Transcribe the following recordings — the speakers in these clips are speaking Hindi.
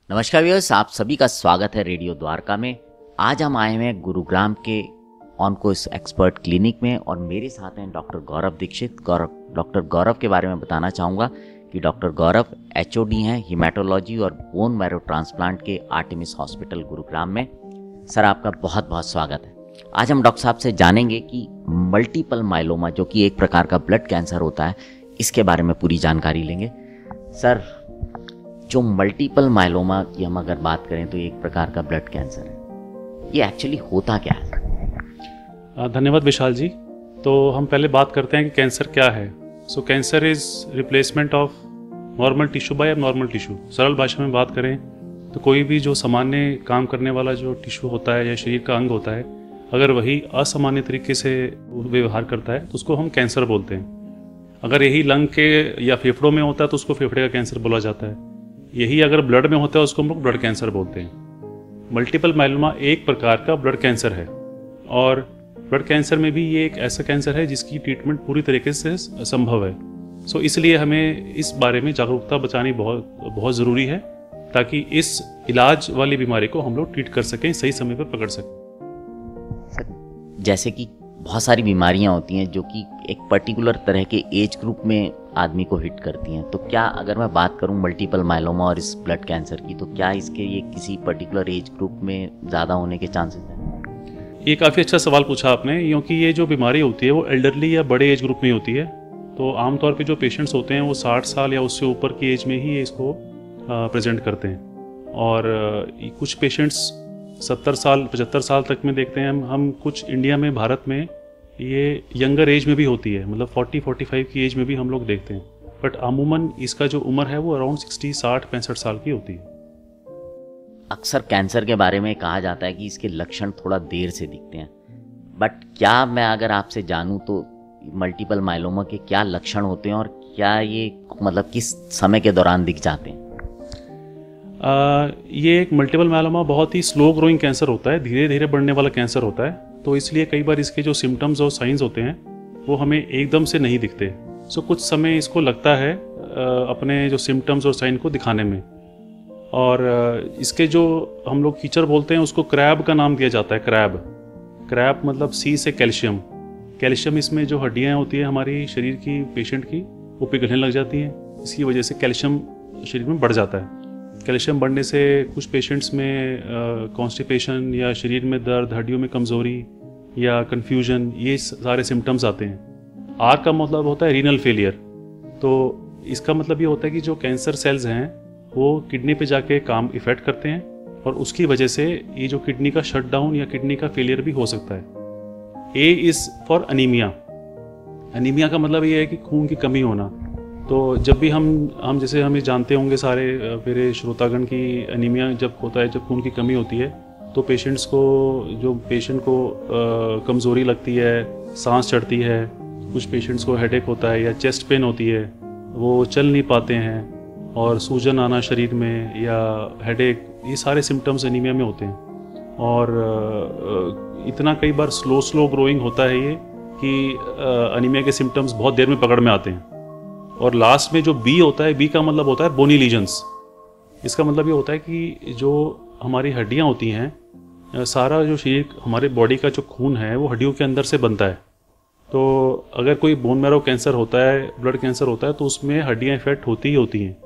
नमस्कार व्यूअर्स, आप सभी का स्वागत है रेडियो द्वारका में। आज हम आए हैं गुरुग्राम के ऑन्को एक्सपर्ट क्लिनिक में और मेरे साथ हैं डॉक्टर गौरव दीक्षित। डॉक्टर गौरव के बारे में बताना चाहूँगा कि डॉक्टर गौरव एचओडी हैं हीमेटोलॉजी और बोन मैरो ट्रांसप्लांट के आर्टेमिस हॉस्पिटल गुरुग्राम में। सर, आपका बहुत बहुत स्वागत है। आज हम डॉक्टर साहब से जानेंगे कि मल्टीपल माइलोमा जो कि एक प्रकार का ब्लड कैंसर होता है, इसके बारे में पूरी जानकारी लेंगे। सर, जो मल्टीपल माइलोमा की हम अगर बात करें तो एक प्रकार का ब्लड कैंसर है, ये एक्चुअली होता क्या है? धन्यवाद विशाल जी। तो हम पहले बात करते हैं कि कैंसर क्या है। So cancer is replacement of normal tissue by normal tissue. सरल भाषा में बात करें तो कोई भी जो सामान्य काम करने वाला जो टिश्यू होता है या शरीर का अंग होता है, अगर वही असामान्य तरीके से व्यवहार करता है तो उसको हम कैंसर बोलते हैं। अगर यही लंग के या फेफड़ों में होता है तो उसको फेफड़े का कैंसर बोला जाता है। यही अगर ब्लड में होता है उसको हम लोग ब्लड कैंसर बोलते हैं। मल्टीपल माइलोमा एक प्रकार का ब्लड कैंसर है और ब्लड कैंसर में भी ये एक ऐसा कैंसर है जिसकी ट्रीटमेंट पूरी तरीके से संभव है। सो इसलिए हमें इस बारे में जागरूकता बचानी बहुत ज़रूरी है ताकि इस इलाज वाली बीमारी को हम लोग ट्रीट कर सकें, सही समय पर पकड़ सकें। जैसे कि बहुत सारी बीमारियां होती हैं जो कि एक पर्टिकुलर तरह के एज ग्रुप में आदमी को हिट करती हैं, तो क्या अगर मैं बात करूं मल्टीपल माइलोमा और इस ब्लड कैंसर की, तो क्या इसके ये किसी पर्टिकुलर एज ग्रुप में ज़्यादा होने के चांसेस हैं? ये काफ़ी अच्छा सवाल पूछा आपने, क्योंकि ये जो बीमारी होती है वो एल्डरली या बड़े एज ग्रुप में होती है। तो आमतौर पे जो पेशेंट्स होते हैं वो 60 साल या उससे ऊपर की एज में ही इसको प्रेजेंट करते हैं और कुछ पेशेंट्स 70 साल 75 साल तक में देखते हैं हम कुछ इंडिया में, भारत में ये यंगर एज में भी होती है, मतलब 40-45 की एज में भी हम लोग देखते हैं। बट अमूमन इसका जो उम्र है वो अराउंड 60-65 साल की होती है। अक्सर कैंसर के बारे में कहा जाता है कि इसके लक्षण थोड़ा देर से दिखते हैं, बट क्या मैं अगर आपसे जानूं तो मल्टीपल माइलोमा के क्या लक्षण होते हैं और क्या ये मतलब किस समय के दौरान दिख जाते हैं? ये एक मल्टीपल माइलोमा बहुत ही स्लो ग्रोइंग कैंसर होता है, धीरे धीरे बढ़ने वाला कैंसर होता है। तो इसलिए कई बार इसके जो सिम्टम्स और साइंस होते हैं वो हमें एकदम से नहीं दिखते। सो कुछ समय इसको लगता है अपने जो सिम्टम्स और साइन को दिखाने में। और इसके जो हम लोग फीचर बोलते हैं उसको क्रैब का नाम दिया जाता है। क्रैब मतलब सी से कैल्शियम इसमें जो हड्डियाँ होती है हमारी शरीर की, पेशेंट की, वो पिघलने लग जाती हैं। इसकी वजह से कैल्शियम शरीर में बढ़ जाता है। कैल्शियम बढ़ने से कुछ पेशेंट्स में कॉन्स्टिपेशन या शरीर में दर्द, हड्डियों में कमज़ोरी या कन्फ्यूजन, ये सारे सिम्टम्स आते हैं। आर का मतलब होता है रीनल फेलियर। तो इसका मतलब ये होता है कि जो कैंसर सेल्स हैं वो किडनी पे जाके काम इफेक्ट करते हैं और उसकी वजह से ये जो किडनी का शटडाउन या किडनी का फेलियर भी हो सकता है। A is for anaemia. Anaemia का मतलब ये है कि खून की कमी होना। तो जब भी हम जैसे हमें जानते होंगे सारे मेरे श्रोतागण की, अनीमिया जब होता है, जब खून की कमी होती है तो पेशेंट को कमज़ोरी लगती है, सांस चढ़ती है, कुछ पेशेंट्स को हेडेक होता है या चेस्ट पेन होती है, वो चल नहीं पाते हैं और सूजन आना शरीर में या हेडेक, ये सारे सिम्टम्स अनीमिया में होते हैं। और इतना कई बार स्लो ग्रोइंग होता है ये कि अनीमिया के सिम्टम्स बहुत देर में पकड़ में आते हैं। और लास्ट में जो बी होता है, बी का मतलब होता है बोनी लीजन्स। इसका मतलब ये होता है कि जो हमारी हड्डियां होती हैं, सारा जो शरीर, हमारे बॉडी का जो खून है वो हड्डियों के अंदर से बनता है। तो अगर कोई बोन मैरो कैंसर होता है, ब्लड कैंसर होता है, तो उसमें हड्डियां इफेक्ट होती ही होती हैं।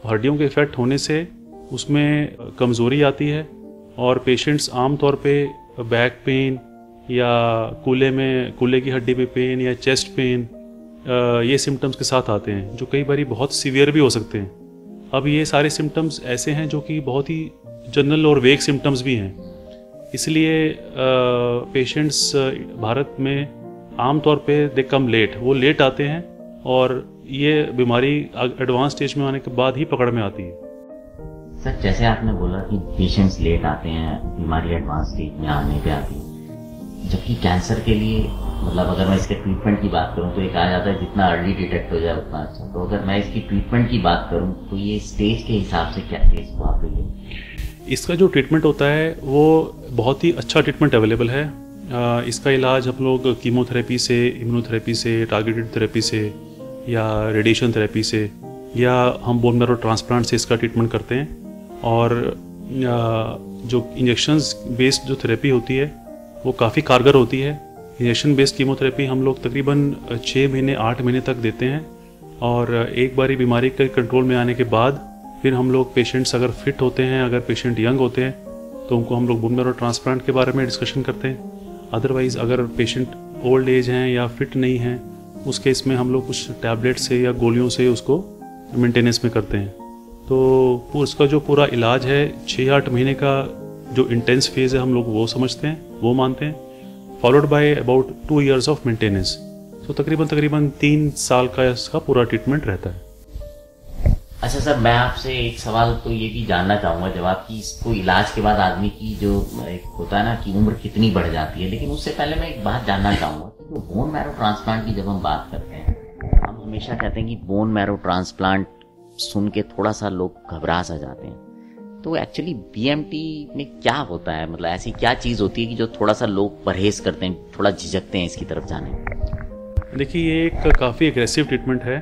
हड्डियों के इफेक्ट होने से उसमें कमज़ोरी आती है और पेशेंट्स आमतौर पे बैक पेन या कूल्हे की हड्डी पे पेन या चेस्ट पेन, ये सिम्टम्स के साथ आते हैं, जो कई बार बहुत सीवियर भी हो सकते हैं। अब ये सारे सिम्टम्स ऐसे हैं जो कि बहुत ही जनरल और वेग सिम्टम्स भी हैं। इसलिए पेशेंट्स भारत में आमतौर पे दे कम लेट, वो लेट आते हैं और ये बीमारी एडवांस स्टेज में आने के बाद ही पकड़ में आती है। सर, जैसे आपने बोला कि पेशेंट्स लेट आते हैं, बीमारी एडवांस स्टेज में आने पे आती है, जबकि कैंसर के लिए मतलब अगर मैं इसके ट्रीटमेंट की बात करूं तो ये कहा जाता है जितना अर्ली डिटेक्ट हो जाए उतना अच्छा। तो अगर मैं इसकी ट्रीटमेंट की बात करूं तो ये स्टेज के हिसाब से क्या स्टेज को आप लेंगे? इसका जो ट्रीटमेंट होता है वो बहुत ही अच्छा ट्रीटमेंट अवेलेबल है। इसका इलाज हम लोग कीमोथेरेपी से, इम्यूनोथेरेपी से, टारगेटेड थेरेपी से या रेडिएशन थेरेपी से या हम बोन मैरो ट्रांसप्लांट से इसका ट्रीटमेंट करते हैं। और जो इंजेक्शंस बेस्ड जो थेरेपी होती है वो काफ़ी कारगर होती है। इंजेक्शन बेस्ड कीमोथेरेपी हम लोग तकरीबन 6 महीने 8 महीने तक देते हैं, और एक बारी बीमारी के कंट्रोल में आने के बाद फिर हम लोग पेशेंट्स अगर फिट होते हैं, अगर पेशेंट यंग होते हैं तो उनको हम लोग बोन मैरो ट्रांसप्लांट के बारे में डिस्कशन करते हैं। अदरवाइज़ अगर पेशेंट ओल्ड एज हैं या फिट नहीं हैं, उस केस में हम लोग कुछ टैबलेट से या गोलियों से उसको मेंटेनेंस में करते हैं। तो उसका जो पूरा इलाज है 6-8 महीने का जो इंटेंस फेज़ है हम लोग वो समझते हैं, वो मानते हैं, followed by about 2 years of maintenance. तो तकरीबन 3 साल का इसका पूरा ट्रीटमेंट रहता है। अच्छा सर, मैं आपसे एक सवाल तो ये भी जानना चाहूँगा जब आपकी इसको इलाज के बाद आदमी की जो एक होता है ना कि उम्र कितनी बढ़ जाती है, लेकिन उससे पहले मैं एक बात जानना चाहूँगा कि जो बोन मैरो ट्रांसप्लांट की जब हम बात करते हैं, हम हमेशा कहते हैं कि बोन मैरो ट्रांसप्लांट सुन के थोड़ा सा लोग घबरा सा जाते हैं। तो एक्चुअली बीएमटी में क्या होता है, मतलब ऐसी क्या चीज़ होती है कि जो थोड़ा सा लोग परहेज करते हैं, थोड़ा झिझकते हैं इसकी तरफ जाने में? देखिए, ये एक काफ़ी एग्रेसिव ट्रीटमेंट है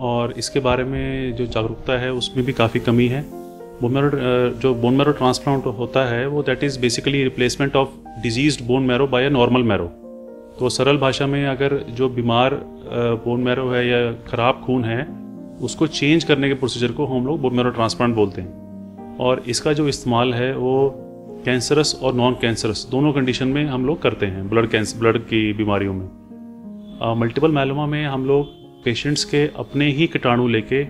और इसके बारे में जो जागरूकता है उसमें भी काफ़ी कमी है। जो बोन मैरो ट्रांसप्लांट होता है वो that is basically replacement of diseased bone marrow by a normal marrow. तो सरल भाषा में अगर जो बीमार बोन मैरो है या ख़राब खून है उसको चेंज करने के प्रोसीजर को हम लोग बोन मैरो ट्रांसप्लांट बोलते हैं। और इसका जो इस्तेमाल है वो कैंसरस और नॉन कैंसरस दोनों कंडीशन में हम लोग करते हैं। ब्लड की बीमारियों में, मल्टीपल मायलोमा में हम लोग पेशेंट्स के अपने ही कीटाणु लेके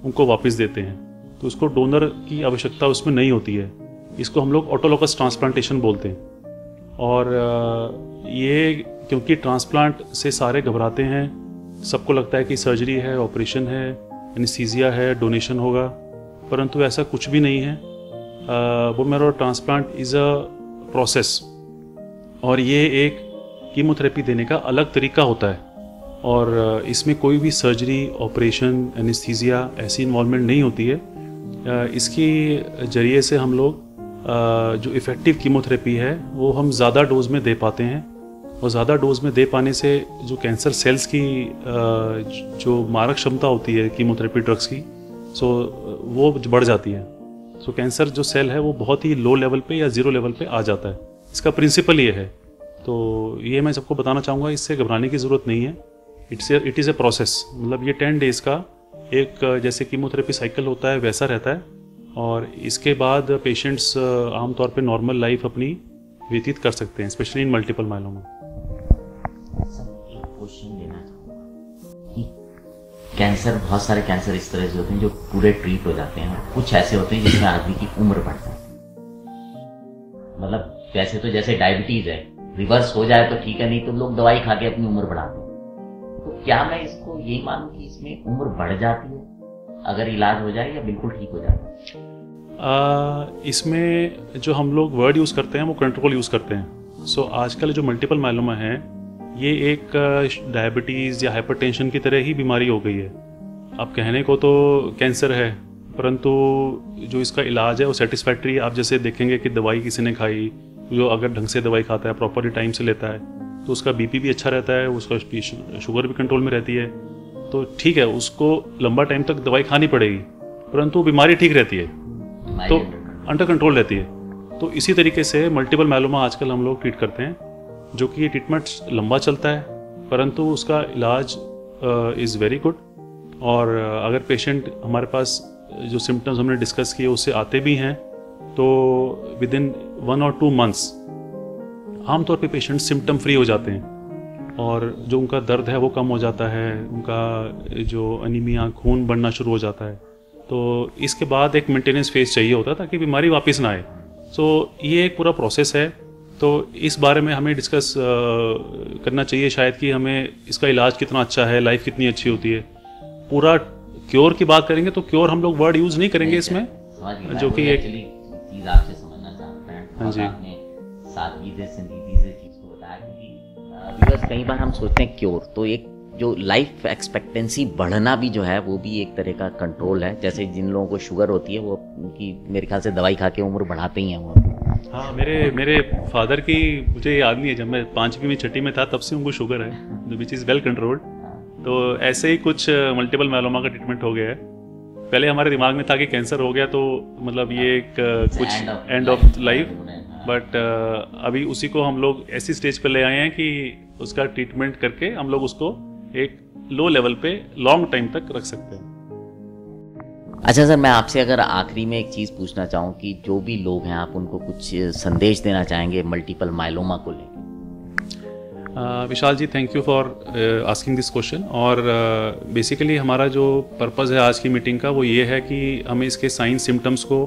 उनको वापस देते हैं, तो उसको डोनर की आवश्यकता उसमें नहीं होती है। इसको हम लोग ऑटोलोगस ट्रांसप्लांटेशन बोलते हैं। और ये क्योंकि ट्रांसप्लांट से सारे घबराते हैं, सबको लगता है कि सर्जरी है, ऑपरेशन है, एनेस्थीसिया है, डोनेशन होगा, परंतु ऐसा कुछ भी नहीं है। Bone marrow transplant is a process और ये एक कीमोथेरेपी देने का अलग तरीका होता है, और इसमें कोई भी सर्जरी, ऑपरेशन, एनेस्थीसिया ऐसी इन्वॉल्वमेंट नहीं होती है। इसके जरिए से हम लोग जो इफ़ेक्टिव कीमोथेरेपी है वो हम ज़्यादा डोज में दे पाते हैं, और ज़्यादा डोज में दे पाने से जो कैंसर सेल्स की जो मारक क्षमता होती है कीमोथेरेपी ड्रग्स की, सो वो बढ़ जाती है। सो कैंसर जो सेल है वो बहुत ही लो लेवल पे या ज़ीरो लेवल पे आ जाता है। इसका प्रिंसिपल ये है। तो ये मैं सबको बताना चाहूँगा, इससे घबराने की ज़रूरत नहीं है। इट इज़ ए प्रोसेस, मतलब ये 10 डेज़ का एक जैसे कीमोथेरेपी साइकिल होता है वैसा रहता है, और इसके बाद पेशेंट्स आमतौर पे नॉर्मल लाइफ अपनी व्यतीत कर सकते हैं, स्पेशली इन मल्टीपल मायलोमा। एक क्वेश्चन लेना चाहूँगा कि कैंसर, बहुत सारे कैंसर इस तरह से होते हैं जो पूरे ट्रीट हो जाते हैं, और कुछ ऐसे होते हैं जिसमें आदमी की उम्र बढ़ जाती है। मतलब वैसे तो जैसे डायबिटीज़ है, रिवर्स हो जाए तो ठीक है, नहीं तो लोग दवाई खा के अपनी उम्र बढ़ाते हैं। तो क्या मैं इसको यही मानूं कि इसमें उम्र बढ़ जाती है अगर इलाज हो जाए, या बिल्कुल ठीक हो जाता है? इसमें जो हम लोग वर्ड यूज़ करते हैं वो कंट्रोल यूज़ करते हैं। सो आजकल जो मल्टीपल मायलोमा है ये एक डायबिटीज़ या हाइपरटेंशन की तरह ही बीमारी हो गई है। अब कहने को तो कैंसर है, परंतु जो इसका इलाज है वो सेटिस्फैक्ट्री। आप जैसे देखेंगे कि दवाई किसी ने खाई, जो अगर ढंग से दवाई खाता है, प्रॉपरली टाइम से लेता है, तो उसका बीपी भी अच्छा रहता है, उसका शुगर भी कंट्रोल में रहती है, तो ठीक है, उसको लंबा टाइम तक दवाई खानी पड़ेगी, परंतु बीमारी ठीक रहती है, तो अंडर कंट्रोल रहती है। तो इसी तरीके से मल्टीपल मायलोमा आजकल हम लोग ट्रीट करते हैं, जो कि ये ट्रीटमेंट लंबा चलता है, परंतु उसका इलाज इज़ वेरी गुड। और अगर पेशेंट हमारे पास जो सिम्टम्स हमने डिस्कस किए उससे आते भी हैं, तो विद इन 1 और 2 मंथ्स आमतौर पे पेशेंट सिम्टम फ्री हो जाते हैं, और जो उनका दर्द है वो कम हो जाता है, उनका जो अनीमिया, खून बढ़ना शुरू हो जाता है। तो इसके बाद एक मेंटेनेंस फेज चाहिए होता है ताकि बीमारी वापस ना आए। सो ये एक पूरा प्रोसेस है, तो इस बारे में हमें डिस्कस करना चाहिए शायद कि हमें इसका इलाज कितना अच्छा है, लाइफ कितनी अच्छी होती है। पूरा क्योर की बात करेंगे तो क्योर हम लोग वर्ड यूज़ नहीं करेंगे इसमें, जो कि एक चीज़ आपसे समझना चाहते हैं। हाँ जी, आपने सादगी से, संजीदगी से चीज़ को बताया, क्योंकि कई बार हम सोचते हैं क्योर, तो एक जो लाइफ एक्सपेक्टेंसी बढ़ना भी जो है वो भी एक तरह का कंट्रोल है। जैसे जिन लोगों को शुगर होती है वो उनकी मेरे ख्याल से दवाई खा के उम्र बढ़ाते ही हैं वो। हाँ, मेरे फादर की मुझे याद नहीं है, जब मैं 5वीं में 6वीं में था तब से उनको शुगर है, विच इज़ वेल कंट्रोल्ड। तो ऐसे ही कुछ मल्टीपल मायलोमा का ट्रीटमेंट हो गया है। पहले हमारे दिमाग में था कि कैंसर हो गया तो मतलब ये एक कुछ एंड ऑफ लाइफ, बट अभी उसी को हम लोग ऐसी स्टेज पे ले आए हैं कि उसका ट्रीटमेंट करके हम लोग उसको एक लो लेवल पे लॉन्ग टाइम तक रख सकते हैं। अच्छा सर, मैं आपसे अगर आखिरी में एक चीज़ पूछना चाहूँ कि जो भी लोग हैं आप उनको कुछ संदेश देना चाहेंगे मल्टीपल माइलोमा को लेकर? Vishal ji, thank you for asking this question. और बेसिकली हमारा जो पर्पज़ है आज की मीटिंग का वो ये है कि हमें इसके साइन सिम्टम्स को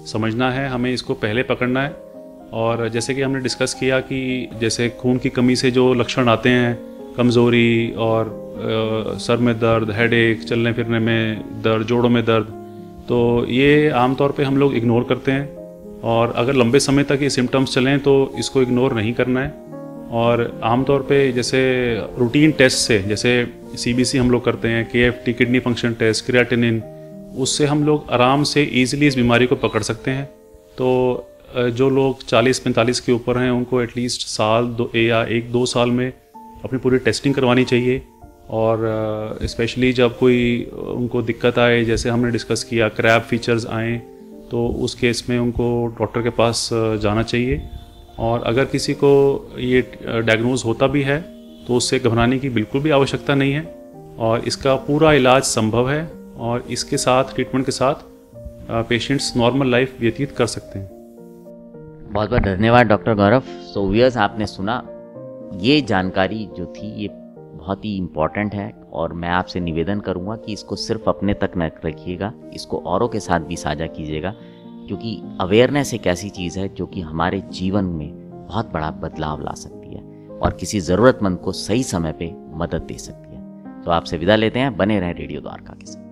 समझना है, हमें इसको पहले पकड़ना है। और जैसे कि हमने डिस्कस किया कि जैसे खून की कमी से जो लक्षण आते हैं, कमज़ोरी और सर में दर्द, हेडेक, चलने फिरने में दर्द, जोड़ों में दर्द, तो ये आमतौर पे हम लोग इग्नोर करते हैं। और अगर लंबे समय तक ये सिम्टम्स चलें तो इसको इग्नोर नहीं करना है। और आमतौर पे जैसे रूटीन टेस्ट से, जैसे CBC हम लोग करते हैं, KFT kidney function test, creatinine, उससे हम लोग आराम से ईजिली इस बीमारी को पकड़ सकते हैं। तो जो लोग 40-45 के ऊपर हैं उनको एटलीस्ट साल या 1-2 साल में अपनी पूरी टेस्टिंग करवानी चाहिए। और स्पेशली जब कोई उनको दिक्कत आए, जैसे हमने डिस्कस किया क्रैब फीचर्स आएँ, तो उस केस में उनको डॉक्टर के पास जाना चाहिए। और अगर किसी को ये डायग्नोज होता भी है तो उससे घबराने की बिल्कुल भी आवश्यकता नहीं है, और इसका पूरा इलाज संभव है, और इसके साथ, ट्रीटमेंट के साथ पेशेंट्स नॉर्मल लाइफ व्यतीत कर सकते हैं। बहुत बहुत धन्यवाद डॉक्टर गौरव। सो व्यूअर्स, आपने सुना, ये जानकारी जो थी ये बहुत ही इम्पॉर्टेंट है, और मैं आपसे निवेदन करूँगा कि इसको सिर्फ अपने तक न रखिएगा, इसको औरों के साथ भी साझा कीजिएगा, क्योंकि अवेयरनेस एक ऐसी चीज़ है जो कि हमारे जीवन में बहुत बड़ा बदलाव ला सकती है और किसी ज़रूरतमंद को सही समय पे मदद दे सकती है। तो आपसे विदा लेते हैं, बने रहें रेडियो द्वारका के साथ।